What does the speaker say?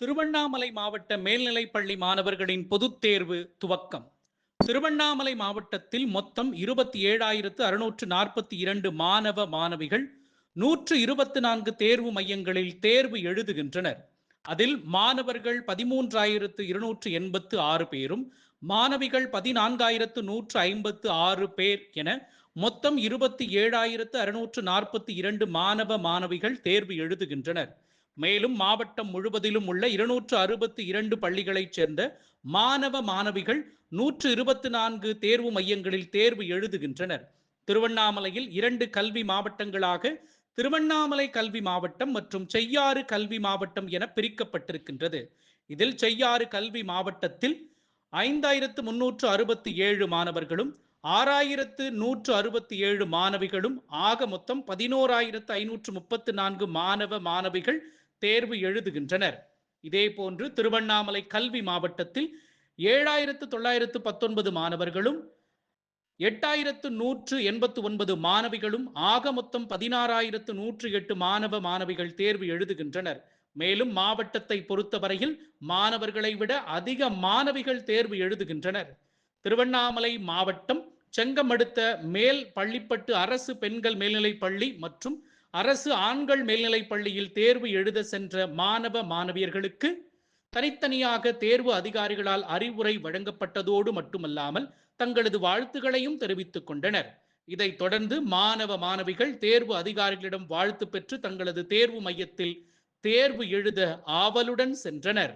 திருவண்ணாமலை மாவட்ட மேல்நிலைப்பள்ளி மாணவர்களின் பொதுத் தேர்வு துவக்கம். திருவண்ணாமலை மாவட்டத்தில் மொத்தம் 27,642 மாணவ மாணவிகள் 124 தேர்வு மையங்களில் தேர்வு எழுதுகின்றனர். அதில் மாணவர்கள் 13,286 பேரும் மாணவிகள் 14,156 பேர் என மொத்தம் 27,642 மாணவ மாணவிகள் தேர்வு எழுதுகின்றனர். மேலும் மாவட்டம் முழுவதிலும் உள்ள 262 பள்ளிகளைச் சேர்ந்த மாணவ மாணவிகள் 124 தேர்வு மையங்களில் தேர்வு எழுதுகின்றனர். திருவண்ணாமலையில் 2 கல்வி மாவட்டங்களாக திருவண்ணாமலை கல்வி மாவட்டம் மற்றும் செய்யாறு கல்வி மாவட்டம் என பிரிக்கப்பட்டிருக்கின்றது. இதில் செய்யாறு கல்வி மாவட்டத்தில் 5,367 மாணவர்களும் 6,167 மாணவிகளும் ஆக மொத்தம் 11,534 மாணவ மாணவிகள் தேர்வு எழுதுகின்றனர். இதேபோன்று திருவண்ணாமலை கல்வி மாவட்டத்தில் 7,919 மாணவர்களும் 8,189 மாணவிகளும் ஆக மொத்தம் 16,108 மாணவ மாணவிகள் தேர்வு எழுதுகின்றனர். மேலும் மாவட்டத்தை பொறுத்தவரையில் மாணவர்களை விட அதிக மாணவிகள் தேர்வு எழுதுகின்றனர். திருவண்ணாமலை மாவட்டம் செங்கமடுத்த மேல் பள்ளிப்பட்டு அரசு பெண்கள் மேல்நிலைப் பள்ளி மற்றும் அரசு ஆண்கள் மேல்நிலைப் பள்ளியில் தேர்வு எழுத சென்ற மாணவ மாணவியர்களுக்கு தனித்தனியாக தேர்வு அதிகாரிகளால் அறிவுரை வழங்கப்பட்டதோடு மட்டுமல்லாமல் தங்களது வாழ்த்துக்களையும் தெரிவித்துக் கொண்டனர். இதைத் தொடர்ந்து மாணவ மாணவிகள் தேர்வு அதிகாரிகளிடம் வாழ்த்து பெற்று தங்களது தேர்வு மையத்தில் தேர்வு எழுத ஆவலுடன் சென்றனர்.